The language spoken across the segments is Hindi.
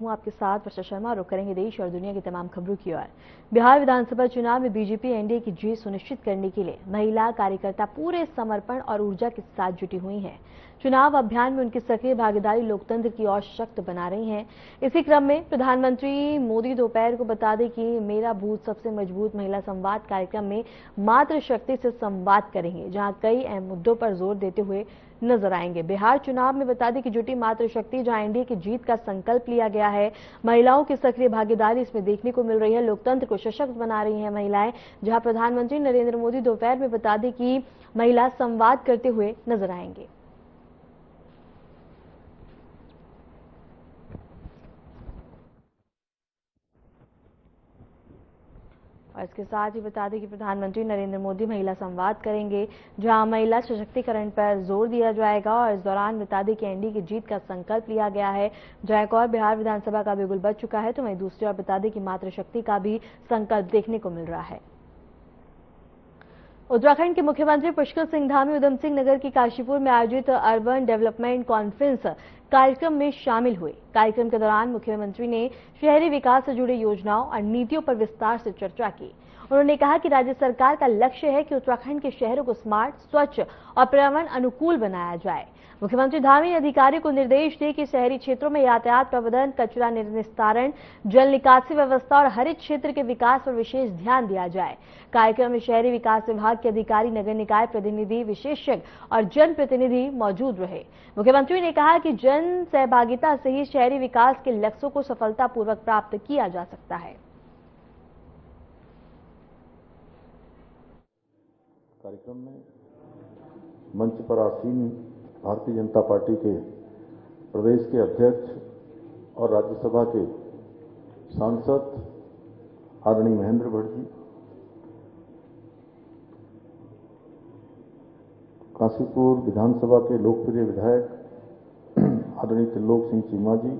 हूं आपके साथ वर्षा शर्मा। रुक करेंगे देश और दुनिया की तमाम खबरों की ओर। बिहार विधानसभा चुनाव में बीजेपी एनडीए की जीत सुनिश्चित करने के लिए महिला कार्यकर्ता पूरे समर्पण और ऊर्जा के साथ जुटी हुई हैं। चुनाव अभियान में उनकी सक्रिय भागीदारी लोकतंत्र की और सशक्त बना रही है। इसी क्रम में प्रधानमंत्री मोदी दोपहर को बता दें कि मेरा बूथ सबसे मजबूत महिला संवाद कार्यक्रम में मातृशक्ति से संवाद करेंगे, जहां कई अहम मुद्दों पर जोर देते हुए नजर आएंगे। बिहार चुनाव में बता दें कि जुटी मातृशक्ति, जहां एनडीए की जीत का संकल्प लिया गया है। महिलाओं की सक्रिय भागीदारी इसमें देखने को मिल रही है। लोकतंत्र को सशक्त बना रही हैं महिलाएं, जहां प्रधानमंत्री नरेंद्र मोदी दोपहर में बता दें कि महिला संवाद करते हुए नजर आएंगे। और इसके साथ ही बता दें कि प्रधानमंत्री नरेंद्र मोदी महिला संवाद करेंगे, जहां महिला सशक्तिकरण पर जोर दिया जाएगा। और इस दौरान बता दें कि एनडीए की जीत का संकल्प लिया गया है, जहां एक और बिहार विधानसभा का बिगुल बज चुका है, तो वहीं दूसरी ओर बता दें कि मातृशक्ति का भी संकल्प देखने को मिल रहा है। उत्तराखंड के मुख्यमंत्री पुष्कर सिंह धामी उधम सिंह नगर की काशीपुर में आयोजित अर्बन डेवलपमेंट कॉन्फ्रेंस कार्यक्रम में शामिल हुए। कार्यक्रम के दौरान मुख्यमंत्री ने शहरी विकास से जुड़ी योजनाओं और नीतियों पर विस्तार से चर्चा की। उन्होंने कहा कि राज्य सरकार का लक्ष्य है कि उत्तराखंड के शहरों को स्मार्ट, स्वच्छ और पर्यावरण अनुकूल बनाया जाए। मुख्यमंत्री धामी ने अधिकारियों को निर्देश दिए कि शहरी क्षेत्रों में यातायात प्रबंधन, कचरा निस्तारण, जल निकासी व्यवस्था और हरित क्षेत्र के विकास पर विशेष ध्यान दिया जाए। कार्यक्रम में शहरी विकास विभाग के अधिकारी, नगर निकाय प्रतिनिधि, विशेषज्ञ और जनप्रतिनिधि मौजूद रहे। मुख्यमंत्री ने कहा कि जन सहभागिता से ही शहरी विकास के लक्ष्यों को सफलतापूर्वक प्राप्त किया जा सकता है। कार्यक्रम में मंच पर आसीन भारतीय जनता पार्टी के प्रदेश के अध्यक्ष और राज्यसभा के सांसद आदरणीय महेंद्र भट्ट जी, काशीपुर विधानसभा के लोकप्रिय विधायक आदरणीय त्रिलोक सिंह चीमा जी,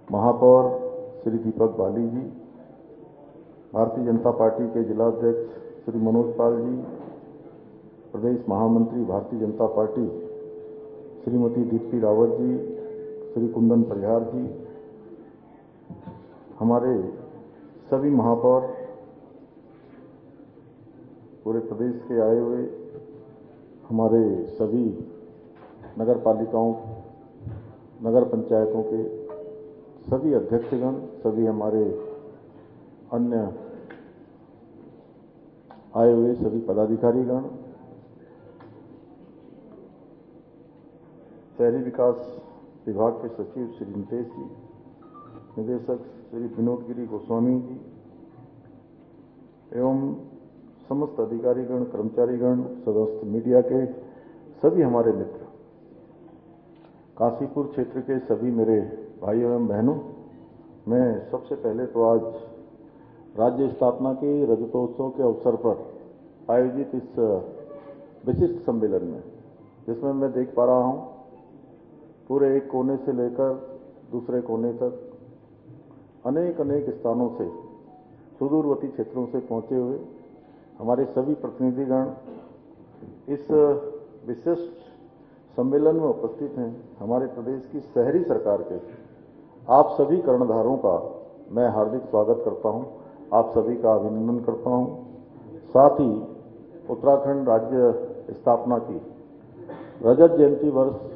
महापौर श्री दीपक बाली जी, भारतीय जनता पार्टी के जिलाध्यक्ष श्री मनोज पाल जी, प्रदेश महामंत्री भारतीय जनता पार्टी श्रीमती दीप्ति रावत जी, श्री कुंदन परिहार जी, हमारे सभी महापौर, पूरे प्रदेश के आए हुए हमारे सभी नगर पालिकाओं, नगर पंचायतों के सभी अध्यक्षगण, सभी हमारे अन्य आए हुए सभी पदाधिकारीगण, शहरी विकास विभाग के सचिव श्री नितेश जी, निदेशक श्री विनोद गिरी गोस्वामी जी एवं समस्त अधिकारीगण, कर्मचारीगण, समस्त मीडिया के सभी हमारे मित्र, काशीपुर क्षेत्र के सभी मेरे भाइयों एवं बहनों, मैं सबसे पहले तो आज राज्य स्थापना के रजतोत्सव के अवसर पर आयोजित इस विशिष्ट सम्मेलन में, जिसमें मैं देख पा रहा हूं पूरे एक कोने से लेकर दूसरे कोने तक अनेक स्थानों से, सुदूरवर्ती क्षेत्रों से पहुंचे हुए हमारे सभी प्रतिनिधिगण इस विशिष्ट सम्मेलन में उपस्थित हैं। हमारे प्रदेश की शहरी सरकार के आप सभी कर्णधारों का मैं हार्दिक स्वागत करता हूं, आप सभी का अभिनंदन करता हूं। साथ ही उत्तराखंड राज्य स्थापना की रजत जयंती वर्ष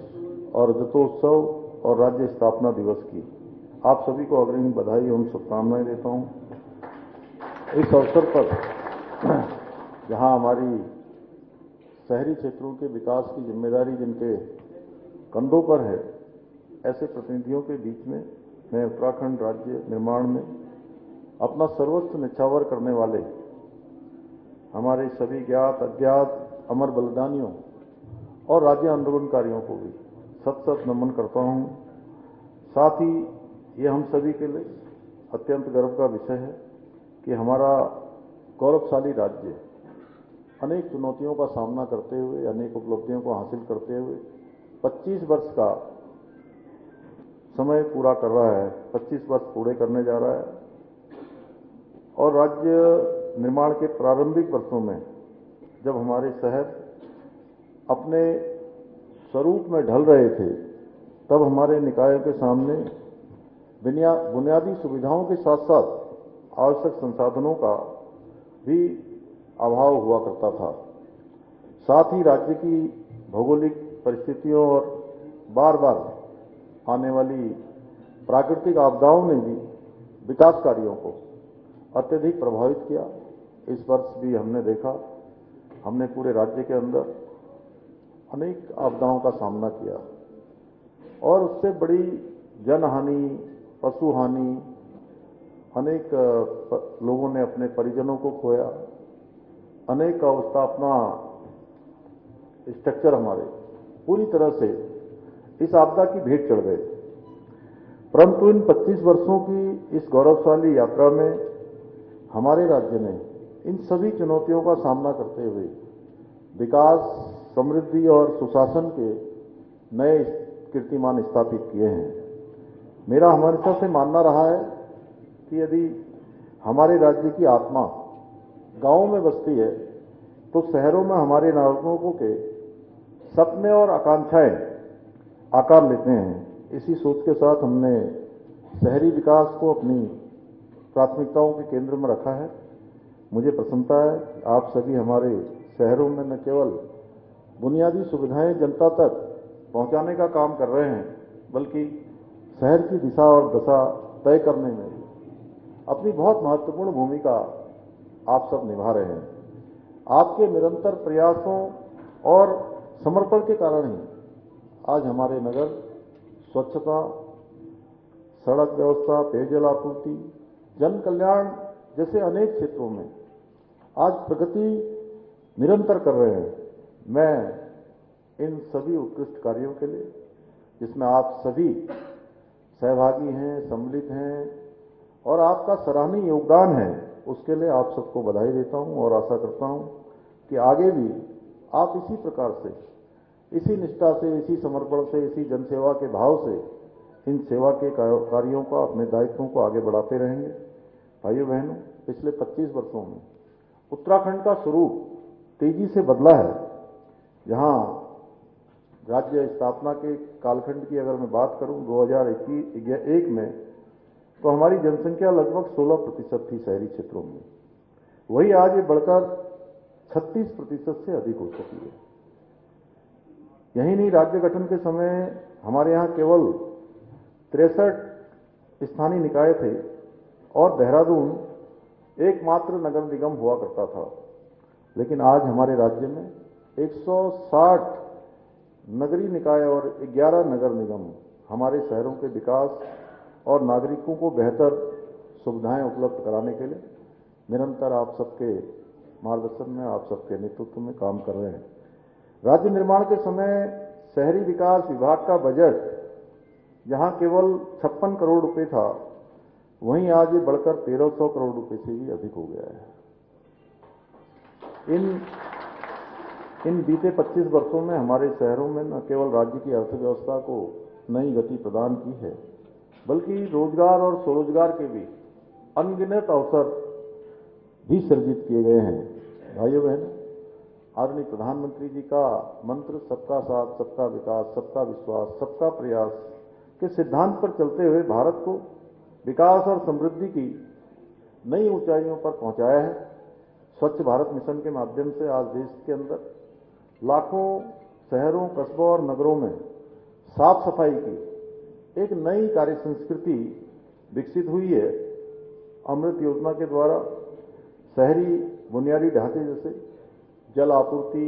और रजतोत्सव और राज्य स्थापना दिवस की आप सभी को अग्रिम बधाई एवं शुभकामनाएं देता हूं। इस अवसर पर जहां हमारी शहरी क्षेत्रों के विकास की जिम्मेदारी जिनके कंधों पर है, ऐसे प्रतिनिधियों के बीच में मैं उत्तराखंड राज्य निर्माण में अपना सर्वस्व निछावर करने वाले हमारे सभी ज्ञात अज्ञात अमर बलिदानियों और राज्य आंदोलनकारियों को भी सत सत नमन करता हूं। साथ ही ये हम सभी के लिए अत्यंत गर्व का विषय है कि हमारा गौरवशाली राज्य अनेक चुनौतियों का सामना करते हुए, अनेक उपलब्धियों को हासिल करते हुए 25 वर्ष का समय पूरा कर रहा है, 25 वर्ष पूरे करने जा रहा है। और राज्य निर्माण के प्रारंभिक वर्षों में जब हमारे शहर अपने स्वरूप में ढल रहे थे, तब हमारे निकायों के सामने बुनियादी सुविधाओं के साथ साथ आवश्यक संसाधनों का भी अभाव हुआ करता था। साथ ही राज्य की भौगोलिक परिस्थितियों और बार बार आने वाली प्राकृतिक आपदाओं ने भी विकास कार्यों को अत्यधिक प्रभावित किया। इस वर्ष भी हमने देखा, हमने पूरे राज्य के अंदर अनेक आपदाओं का सामना किया और उससे बड़ी जनहानि, पशु हानि, अनेक लोगों ने अपने परिजनों को खोया, अनेक का अवस्था, अपना स्ट्रक्चर हमारे पूरी तरह से इस आपदा की भेंट चढ़ गए। परंतु इन 25 वर्षों की इस गौरवशाली यात्रा में हमारे राज्य ने इन सभी चुनौतियों का सामना करते हुए विकास, समृद्धि और सुशासन के नए कीर्तिमान स्थापित किए हैं। मेरा हमेशा से मानना रहा है कि यदि हमारे राज्य की आत्मा गांवों में बसती है तो शहरों में हमारे नागरिकों के सपने और आकांक्षाएं आकार लेते हैं। इसी सोच के साथ हमने शहरी विकास को अपनी प्राथमिकताओं के केंद्र में रखा है। मुझे प्रसन्नता है कि आप सभी हमारे शहरों में न केवल बुनियादी सुविधाएं जनता तक पहुंचाने का काम कर रहे हैं, बल्कि शहर की दिशा और दशा तय करने में अपनी बहुत महत्वपूर्ण भूमिका आप सब निभा रहे हैं। आपके निरंतर प्रयासों और समर्पण के कारण ही आज हमारे नगर स्वच्छता, सड़क व्यवस्था, पेयजल आपूर्ति, जन कल्याण जैसे अनेक क्षेत्रों में आज प्रगति निरंतर कर रहे हैं। मैं इन सभी उत्कृष्ट कार्यों के लिए, जिसमें आप सभी सहभागी हैं, सम्मिलित हैं और आपका सराहनीय योगदान है, उसके लिए आप सबको बधाई देता हूं और आशा करता हूं कि आगे भी आप इसी प्रकार से, इसी निष्ठा से, इसी समर्पण से, इसी जनसेवा के भाव से इन सेवा के कार्यों का, अपने दायित्वों को आगे बढ़ाते रहेंगे। भाइयों बहनों, पिछले 25 वर्षों में उत्तराखंड का स्वरूप तेजी से बदला है। जहां राज्य स्थापना के कालखंड की अगर मैं बात करूं 2001 में, तो हमारी जनसंख्या लगभग 16% थी शहरी क्षेत्रों में। वही आज ये बढ़कर 36% से अधिक हो चुकी है। यही नहीं, राज्य गठन के समय हमारे यहां केवल 63 स्थानीय निकाय थे और देहरादून एकमात्र नगर निगम हुआ करता था। लेकिन आज हमारे राज्य में 160 नगरीय निकाय और 11 नगर निगम हमारे शहरों के विकास और नागरिकों को बेहतर सुविधाएं उपलब्ध कराने के लिए निरंतर आप सबके मार्गदर्शन में, आप सबके नेतृत्व में काम कर रहे हैं। राज्य निर्माण के समय शहरी विकास विभाग का बजट जहां केवल 56 करोड़ रुपए था, वहीं आज ये बढ़कर 1300 करोड़ रुपए से भी अधिक हो गया है। इन बीते 25 वर्षों में हमारे शहरों में न केवल राज्य की अर्थव्यवस्था को नई गति प्रदान की है, बल्कि रोजगार और स्वरोजगार के भी अनगिनत अवसर भी सृजित किए गए हैं। भाइयों बहनों, आदरणीय प्रधानमंत्री जी का मंत्र सबका साथ, सबका विकास, सबका विश्वास, सबका प्रयास के सिद्धांत पर चलते हुए भारत को विकास और समृद्धि की नई ऊंचाइयों पर पहुंचाया है। स्वच्छ भारत मिशन के माध्यम से आज देश के अंदर लाखों शहरों, कस्बों और नगरों में साफ सफाई की एक नई कार्य संस्कृति विकसित हुई है। अमृत योजना के द्वारा शहरी बुनियादी ढांचे जैसे जल आपूर्ति,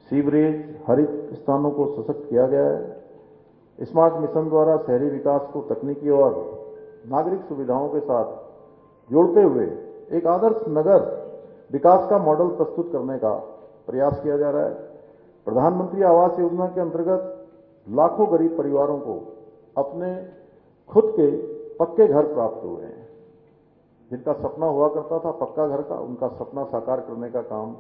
सीवरेज, हरित स्थानों को सशक्त किया गया है। स्मार्ट मिशन द्वारा शहरी विकास को तकनीकी और नागरिक सुविधाओं के साथ जोड़ते हुए एक आदर्श नगर विकास का मॉडल प्रस्तुत करने का प्रयास किया जा रहा है। प्रधानमंत्री आवास योजना के अंतर्गत लाखों गरीब परिवारों को अपने खुद के पक्के घर प्राप्त हुए हैं। जिनका सपना हुआ करता था पक्का घर का, उनका सपना साकार करने का काम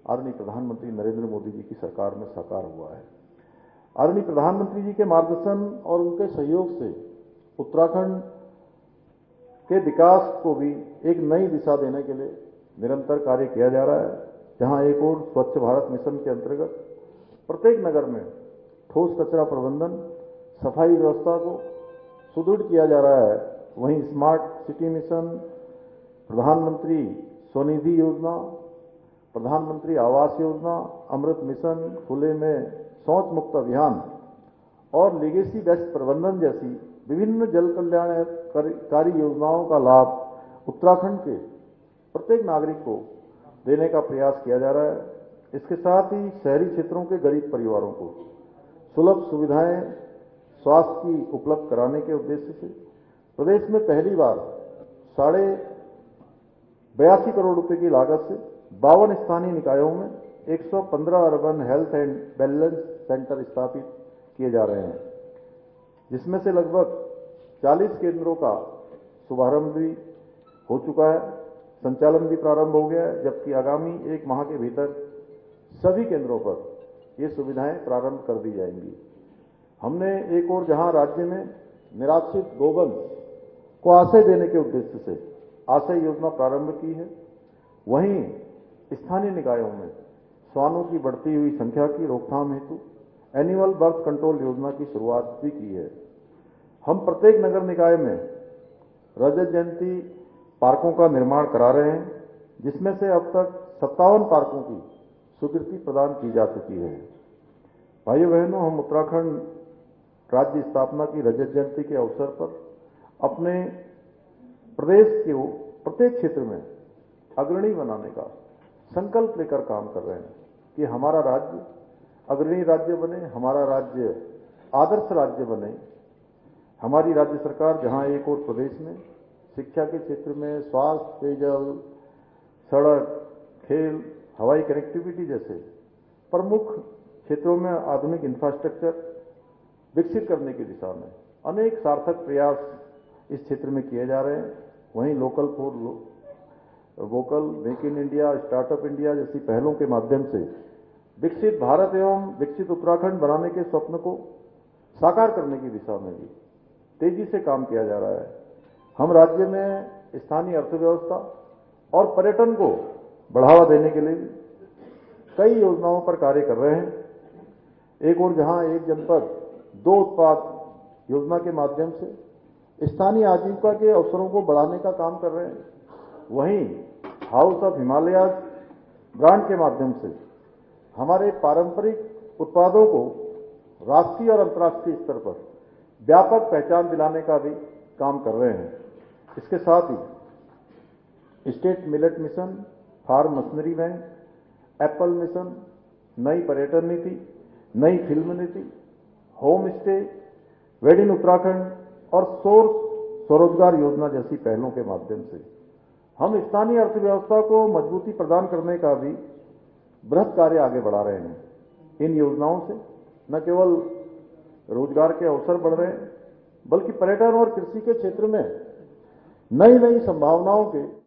आदरणीय प्रधानमंत्री नरेंद्र मोदी जी की सरकार में साकार हुआ है। आदरणीय प्रधानमंत्री जी के मार्गदर्शन और उनके सहयोग से उत्तराखंड के विकास को भी एक नई दिशा देने के लिए निरंतर कार्य किया जा रहा है। जहां एक और स्वच्छ भारत मिशन के अंतर्गत प्रत्येक नगर में ठोस कचरा प्रबंधन, सफाई व्यवस्था को सुदृढ़ किया जा रहा है, वहीं स्मार्ट सिटी मिशन, प्रधानमंत्री स्वनिधि योजना, प्रधानमंत्री आवास योजना, अमृत मिशन, खुले में शौच मुक्त अभियान और लीगेसी वेस्ट प्रबंधन जैसी विभिन्न जल कल्याणकारी योजनाओं का लाभ उत्तराखंड के प्रत्येक नागरिक को देने का प्रयास किया जा रहा है। इसके साथ ही शहरी क्षेत्रों के गरीब परिवारों को सुलभ सुविधाएं स्वास्थ्य की उपलब्ध कराने के उद्देश्य से प्रदेश में पहली बार 82.5 करोड़ रुपए की लागत से 52 स्थानीय निकायों में 115 urban health and wellness centre स्थापित किए जा रहे हैं, जिसमें से लगभग 40 केंद्रों का शुभारंभ भी हो चुका है, संचालन भी प्रारंभ हो गया है, जबकि आगामी 1 माह के भीतर सभी केंद्रों पर ये सुविधाएं प्रारंभ कर दी जाएंगी। हमने एक और जहां राज्य में निराश्रित गोवंश को आश्रय देने के उद्देश्य से आश्रय योजना प्रारंभ की है, वहीं स्थानीय निकायों में श्वानों की बढ़ती हुई संख्या की रोकथाम हेतु एनुअल बर्थ कंट्रोल योजना की शुरुआत भी की है। हम प्रत्येक नगर निकाय में रजत जयंती पार्कों का निर्माण करा रहे हैं, जिसमें से अब तक 57 पार्कों की स्वीकृति प्रदान की जा चुकी है। भाइयों बहनों, हम उत्तराखंड राज्य स्थापना की रजत जयंती के अवसर पर अपने प्रदेश के प्रत्येक क्षेत्र में अग्रणी बनाने का संकल्प लेकर काम कर रहे हैं कि हमारा राज्य अग्रणी राज्य बने, हमारा राज्य आदर्श राज्य बने। हमारी राज्य सरकार जहां एक और प्रदेश में शिक्षा के क्षेत्र में स्वास्थ्य, पेयजल, सड़क, खेल, हवाई कनेक्टिविटी जैसे प्रमुख क्षेत्रों में आधुनिक इंफ्रास्ट्रक्चर विकसित करने की दिशा में अनेक सार्थक प्रयास इस क्षेत्र में किए जा रहे हैं, वहीं local for vocal, make in India, startup India जैसी पहलों के माध्यम से विकसित भारत एवं विकसित उत्तराखंड बनाने के स्वप्न को साकार करने की दिशा में भी तेजी से काम किया जा रहा है। हम राज्य में स्थानीय अर्थव्यवस्था और पर्यटन को बढ़ावा देने के लिए कई योजनाओं पर कार्य कर रहे हैं। एक और जहां एक जनपद दो उत्पाद योजना के माध्यम से स्थानीय आजीविका के अवसरों को बढ़ाने का काम कर रहे हैं, वहीं हाउस ऑफ हिमालयाज ब्रांड के माध्यम से हमारे पारंपरिक उत्पादों को राष्ट्रीय और अंतर्राष्ट्रीय स्तर पर व्यापक पहचान दिलाने का भी काम कर रहे हैं। इसके साथ ही state millet mission, farm machinery bank, apple mission, नई पर्यटन नीति, नई फिल्म नीति, home stay, wed in Uttarakhand और स्वरोजगार योजना जैसी पहलों के माध्यम से हम स्थानीय अर्थव्यवस्था को मजबूती प्रदान करने का भी बृहत कार्य आगे बढ़ा रहे हैं। इन योजनाओं से न केवल रोजगार के अवसर बढ़ रहे हैं, बल्कि पर्यटन और कृषि के क्षेत्र में नई नई संभावनाओं के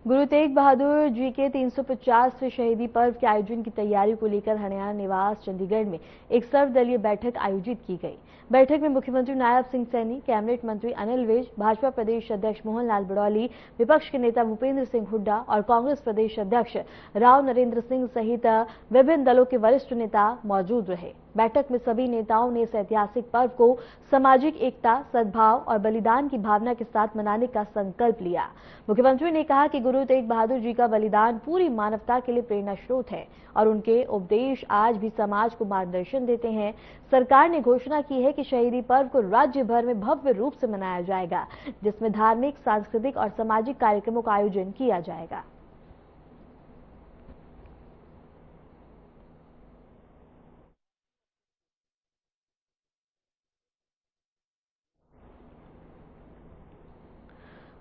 गुरु तेग बहादुर जी के 350वें शहीदी पर्व के आयोजन की तैयारी को लेकर हरियाणा निवास चंडीगढ़ में एक सर्वदलीय बैठक आयोजित की गई। बैठक में मुख्यमंत्री नायब सिंह सैनी, कैबिनेट मंत्री अनिल विज, भाजपा प्रदेश अध्यक्ष मोहन लाल बड़ौली, विपक्ष के नेता भूपेंद्र सिंह हुड्डा और कांग्रेस प्रदेश अध्यक्ष राव नरेंद्र सिंह सहित विभिन्न दलों के वरिष्ठ नेता मौजूद रहे। बैठक में सभी नेताओं ने इस ऐतिहासिक पर्व को सामाजिक एकता, सद्भाव और बलिदान की भावना के साथ मनाने का संकल्प लिया। मुख्यमंत्री ने कहा कि गुरु तेग बहादुर जी का बलिदान पूरी मानवता के लिए प्रेरणा स्रोत है और उनके उपदेश आज भी समाज को मार्गदर्शन देते हैं। सरकार ने घोषणा की है कि शहीदी पर्व को राज्य भर में भव्य रूप से मनाया जाएगा, जिसमें धार्मिक, सांस्कृतिक और सामाजिक कार्यक्रमों का आयोजन किया जाएगा।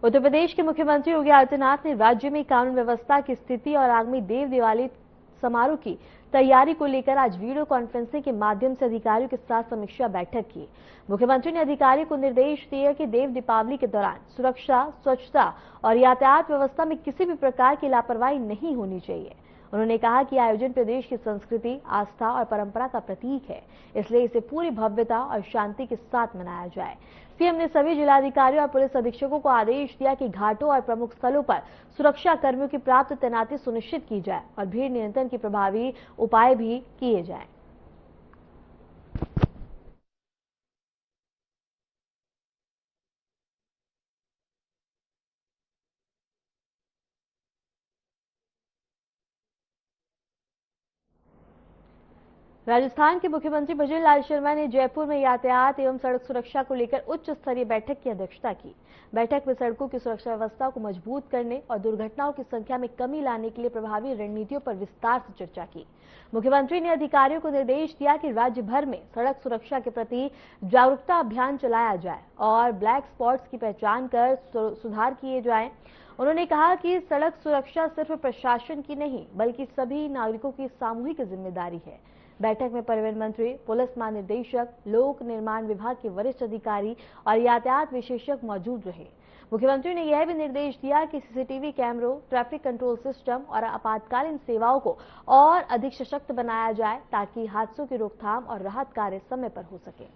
उत्तर प्रदेश के मुख्यमंत्री योगी आदित्यनाथ ने राज्य में कानून व्यवस्था की स्थिति और आगामी देव दिवाली समारोह की तैयारी को लेकर आज वीडियो कॉन्फ्रेंसिंग के माध्यम से अधिकारियों के साथ समीक्षा बैठक की। मुख्यमंत्री ने अधिकारियों को निर्देश दिए कि देव दीपावली के दौरान सुरक्षा, स्वच्छता और यातायात व्यवस्था में किसी भी प्रकार की लापरवाही नहीं होनी चाहिए। उन्होंने कहा कि आयोजन प्रदेश की संस्कृति, आस्था और परंपरा का प्रतीक है, इसलिए इसे पूरी भव्यता और शांति के साथ मनाया जाए। सीएम ने सभी जिलाधिकारियों और पुलिस अधीक्षकों को आदेश दिया कि घाटों और प्रमुख स्थलों पर सुरक्षा कर्मियों की प्राप्त तैनाती सुनिश्चित की जाए और भीड़ नियंत्रण के प्रभावी उपाय भी किए जाएं। राजस्थान के मुख्यमंत्री भजन लाल शर्मा ने जयपुर में यातायात एवं सड़क सुरक्षा को लेकर उच्च स्तरीय बैठक की अध्यक्षता की। बैठक में सड़कों की सुरक्षा व्यवस्था को मजबूत करने और दुर्घटनाओं की संख्या में कमी लाने के लिए प्रभावी रणनीतियों पर विस्तार से चर्चा की। मुख्यमंत्री ने अधिकारियों को निर्देश दिया कि राज्य भर में सड़क सुरक्षा के प्रति जागरूकता अभियान चलाया जाए और ब्लैक स्पॉट्स की पहचान कर सुधार किए जाएं। उन्होंने कहा कि सड़क सुरक्षा सिर्फ प्रशासन की नहीं बल्कि सभी नागरिकों की सामूहिक जिम्मेदारी है। बैठक में परिवहन मंत्री, पुलिस महानिदेशक, लोक निर्माण विभाग के वरिष्ठ अधिकारी और यातायात विशेषज्ञ मौजूद रहे। मुख्यमंत्री ने यह भी निर्देश दिया कि सीसीटीवी कैमरों, ट्रैफिक कंट्रोल सिस्टम और आपातकालीन सेवाओं को और अधिक सशक्त बनाया जाए ताकि हादसों की रोकथाम और राहत कार्य समय पर हो सके।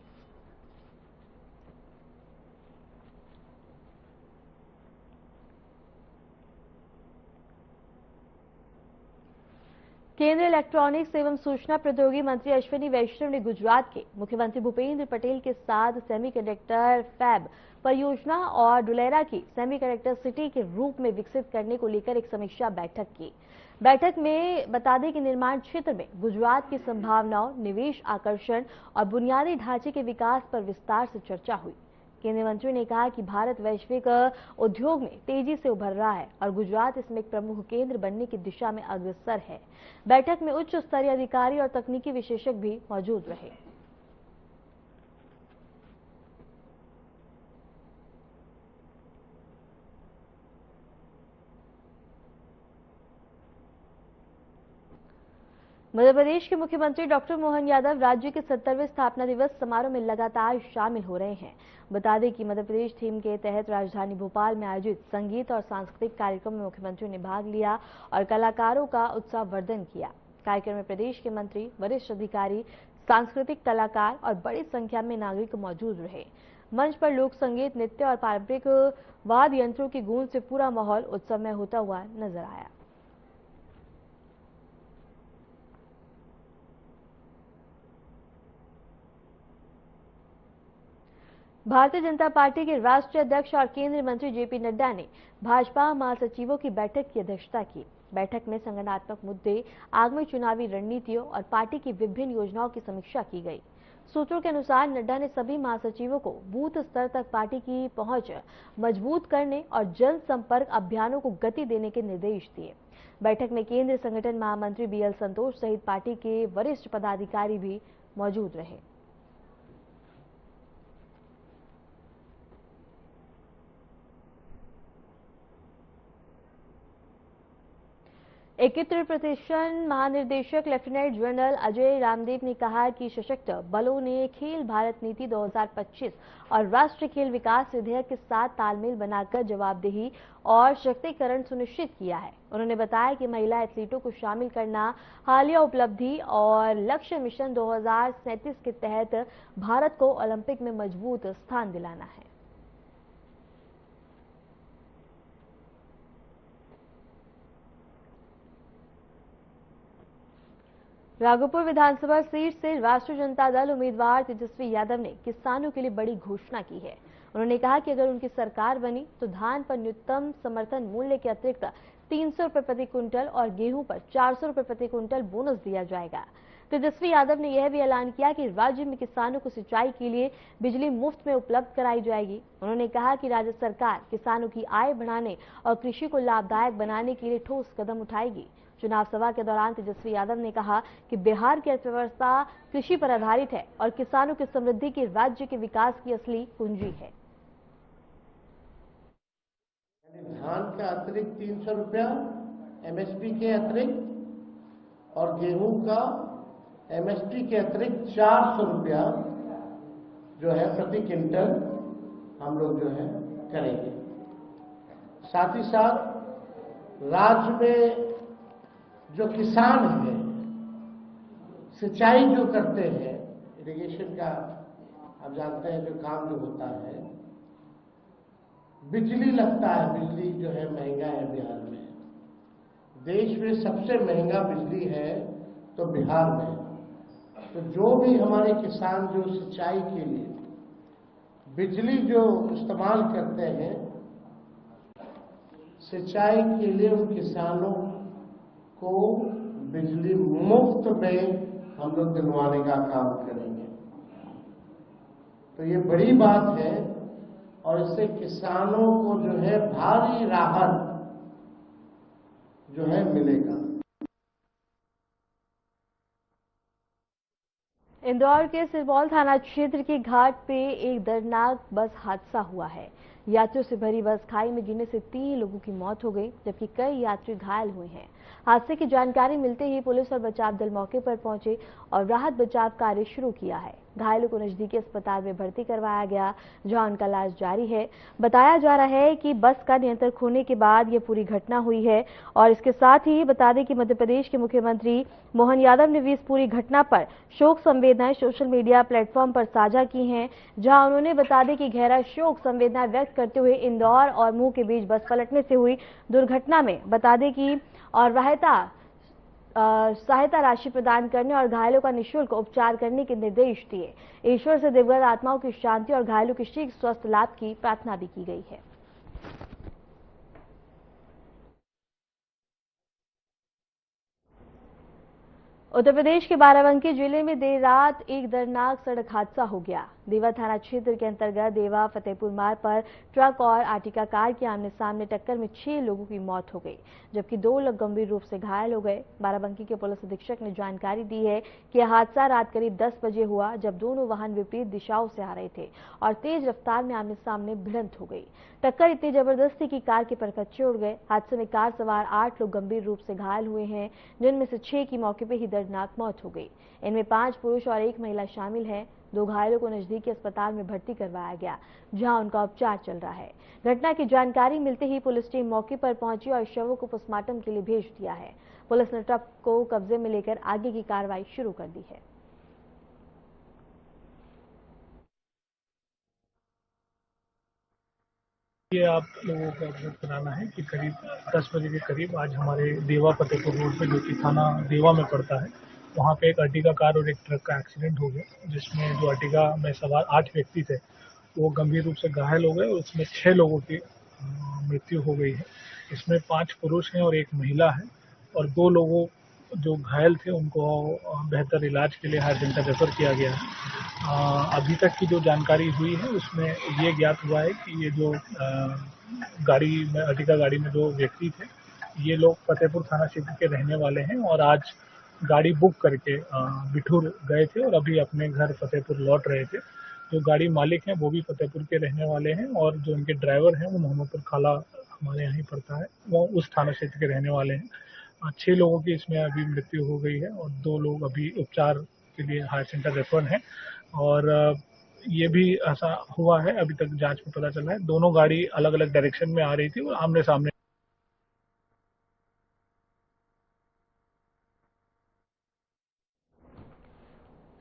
केंद्रीय इलेक्ट्रॉनिक्स एवं सूचना प्रौद्योगिकी मंत्री अश्विनी वैष्णव ने गुजरात के मुख्यमंत्री भूपेंद्र पटेल के साथ सेमीकंडक्टर फैब परियोजना और डुलेरा की सेमीकंडक्टर सिटी के रूप में विकसित करने को लेकर एक समीक्षा बैठक की। बैठक में बता दें कि निर्माण क्षेत्र में गुजरात की संभावनाओं, निवेश आकर्षण और बुनियादी ढांचे के विकास पर विस्तार से चर्चा हुई। केंद्रीय मंत्री ने कहा कि भारत वैश्विक उद्योग में तेजी से उभर रहा है और गुजरात इसमें एक प्रमुख केंद्र बनने की दिशा में अग्रसर है। बैठक में उच्च स्तरीय अधिकारी और तकनीकी विशेषज्ञ भी मौजूद रहे। मध्य प्रदेश के मुख्यमंत्री डॉक्टर मोहन यादव राज्य के 70वें स्थापना दिवस समारोह में लगातार शामिल हो रहे हैं। बता दें कि मध्य प्रदेश थीम के तहत राजधानी भोपाल में आयोजित संगीत और सांस्कृतिक कार्यक्रम में मुख्यमंत्री ने भाग लिया और कलाकारों का उत्साहवर्धन किया। कार्यक्रम में प्रदेश के मंत्री, वरिष्ठ अधिकारी, सांस्कृतिक कलाकार और बड़ी संख्या में नागरिक मौजूद रहे। मंच पर लोक संगीत, नृत्य और पारंपरिक वाद्य यंत्रों की गूंज से पूरा माहौल उत्सवमय होता हुआ नजर आया। भारतीय जनता पार्टी के राष्ट्रीय अध्यक्ष और केंद्रीय मंत्री जेपी नड्डा ने भाजपा महासचिवों की बैठक की अध्यक्षता की। बैठक में संगठनात्मक मुद्दे, आगामी चुनावी रणनीतियों और पार्टी की विभिन्न योजनाओं की समीक्षा की गई। सूत्रों के अनुसार नड्डा ने सभी महासचिवों को बूथ स्तर तक पार्टी की पहुंच मजबूत करने और जनसंपर्क अभियानों को गति देने के निर्देश दिए। बैठक में केंद्रीय संगठन महामंत्री बीएल संतोष सहित पार्टी के वरिष्ठ पदाधिकारी भी मौजूद रहे। एकीकृत प्रतिष्ठान महानिदेशक लेफ्टिनेंट जनरल अजय रामदेव ने कहा कि सशक्त बलों ने खेल भारत नीति 2025 और राष्ट्रीय खेल विकास विधेयक के साथ तालमेल बनाकर जवाबदेही और शक्तिकरण सुनिश्चित किया है। उन्होंने बताया कि महिला एथलीटों को शामिल करना हालिया उपलब्धि और लक्ष्य मिशन 2037 के तहत भारत को ओलंपिक में मजबूत स्थान दिलाना है। राघोपुर विधानसभा सीट से राष्ट्रीय जनता दल उम्मीदवार तेजस्वी यादव ने किसानों के लिए बड़ी घोषणा की है। उन्होंने कहा कि अगर उनकी सरकार बनी तो धान पर न्यूनतम समर्थन मूल्य के अतिरिक्त 300 रुपए प्रति क्विंटल और गेहूं पर 400 रुपए प्रति क्विंटल बोनस दिया जाएगा। तेजस्वी यादव ने यह भी ऐलान किया कि राज्य में किसानों को सिंचाई के लिए बिजली मुफ्त में उपलब्ध कराई जाएगी। उन्होंने कहा कि राज्य सरकार किसानों की आय बढ़ाने और कृषि को लाभदायक बनाने के लिए ठोस कदम उठाएगी। चुनाव सभा के दौरान तेजस्वी यादव ने कहा कि बिहार की अर्थव्यवस्था कृषि पर आधारित है और किसानों की समृद्धि की राज्य के विकास की असली कुंजी है। धान का अतिरिक्त 300 रुपया एमएसपी के अतिरिक्त और गेहूं का एमएसपी के अतिरिक्त 400 रुपया जो है प्रति क्विंटल हम लोग जो है करेंगे। साथ ही साथ राज्य में जो किसान हैं, सिंचाई जो करते हैं, इरिगेशन का आप जानते हैं जो काम जो होता है, बिजली लगता है, बिजली जो है महंगा है बिहार में। देश में सबसे महंगा बिजली है तो बिहार में। तो जो भी हमारे किसान जो सिंचाई के लिए बिजली जो इस्तेमाल करते हैं, सिंचाई के लिए उन किसानों को बिजली मुफ्त में हम लोग दिलवाने का काम करेंगे। तो ये बड़ी बात है और इससे किसानों को जो है भारी राहत जो है मिलेगा। इंदौर के सिरमौर थाना क्षेत्र के घाट पे एक दर्दनाक बस हादसा हुआ है। यात्रियों से भरी बस खाई में गिरने से 3 लोगों की मौत हो गई, जबकि कई यात्री घायल हुए हैं। हादसे की जानकारी मिलते ही पुलिस और बचाव दल मौके पर पहुंचे और राहत बचाव कार्य शुरू किया है। घायलों को नजदीकी अस्पताल में भर्ती करवाया गया, जहां उनका इलाज जारी है। बताया जा रहा है कि बस का नियंत्रण खोने के बाद यह पूरी घटना हुई है। और इसके साथ ही बता दें कि मध्य प्रदेश के मुख्यमंत्री मोहन यादव ने भी इस पूरी घटना पर शोक संवेदनाएं सोशल मीडिया प्लेटफॉर्म पर साझा की हैं, जहां उन्होंने बता दें कि गहरा शोक संवेदनाएं व्यक्त करते हुए इंदौर और मुंह के बीच बस पलटने से हुई दुर्घटना में बता दें कि और सहायता राशि प्रदान करने और घायलों का निःशुल्क उपचार करने के निर्देश दिए। ईश्वर से दिवंगत आत्माओं की शांति और घायलों के शीघ्र स्वस्थ लाभ की प्रार्थना भी की गई है। उत्तर प्रदेश के बाराबंकी जिले में देर रात एक दर्दनाक सड़क हादसा हो गया। देवा थाना क्षेत्र के अंतर्गत देवा फतेहपुर मार्ग पर ट्रक और आर्टिका कार की आमने सामने टक्कर में 6 लोगों की मौत हो गई, जबकि 2 लोग गंभीर रूप से घायल हो गए। बाराबंकी के पुलिस अधीक्षक ने जानकारी दी है कि हादसा रात करीब 10 बजे हुआ, जब दोनों वाहन विपरीत दिशाओं से आ रहे थे और तेज रफ्तार में आमने सामने भिड़ंत हो गई। टक्कर इतनी जबरदस्त थी कि कार के परखच्चे उड़ गए। हादसे में कार सवार 8 लोग गंभीर रूप से घायल हुए हैं, जिनमें से 6 की मौके पर ही दर्दनाक मौत हो गई। इनमें 5 पुरुष और 1 महिला शामिल है। 2 घायलों को नजदीकी अस्पताल में भर्ती करवाया गया, जहां उनका उपचार चल रहा है। घटना की जानकारी मिलते ही पुलिस टीम मौके पर पहुंची और शवों को पोस्टमार्टम के लिए भेज दिया है। पुलिस ने ट्रक को कब्जे में लेकर आगे की कार्रवाई शुरू कर दी है। ये आप लोगों को अवगत कराना है कि करीब 10 बजे के करीब आज हमारे देवा फतेहपुर रोड पे, जो कि थाना देवा में पड़ता है, वहाँ पे एक अर्टिगा कार और एक ट्रक का एक्सीडेंट हो गया, जिसमें जो अर्टिगा में सवार 8 व्यक्ति थे वो गंभीर रूप से घायल हो गए और उसमें 6 लोगों की मृत्यु हो गई है। इसमें 5 पुरुष हैं और 1 महिला है और 2 लोगों जो घायल थे उनको बेहतर इलाज के लिए हायर सेंटर रेफर किया गया है। अभी तक की जो जानकारी हुई है उसमें ये ज्ञात हुआ है कि ये जो गाड़ी में अर्टिगा गाड़ी में जो व्यक्ति थे ये लोग फतेहपुर थाना क्षेत्र के रहने वाले हैं और आज गाड़ी बुक करके बिठूर गए थे और अभी अपने घर फतेहपुर लौट रहे थे। जो गाड़ी मालिक हैं वो भी फतेहपुर के रहने वाले हैं और जो उनके ड्राइवर हैं वो मोहम्मदपुर खाला हमारे यहाँ ही पड़ता है, वो उस थाना क्षेत्र के रहने वाले हैं। 6 लोगों की इसमें अभी मृत्यु हो गई है और 2 लोग अभी उपचार के लिए हायर सेंटर रेफर हैं और ये भी ऐसा हुआ है, अभी तक जांच में पता चला है। दोनों गाड़ी अलग अलग डायरेक्शन में आ रही थी और आमने सामने।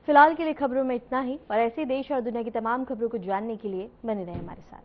फिलहाल के लिए खबरों में इतना ही और ऐसे देश और दुनिया की तमाम खबरों को जानने के लिए बने रहें हमारे साथ।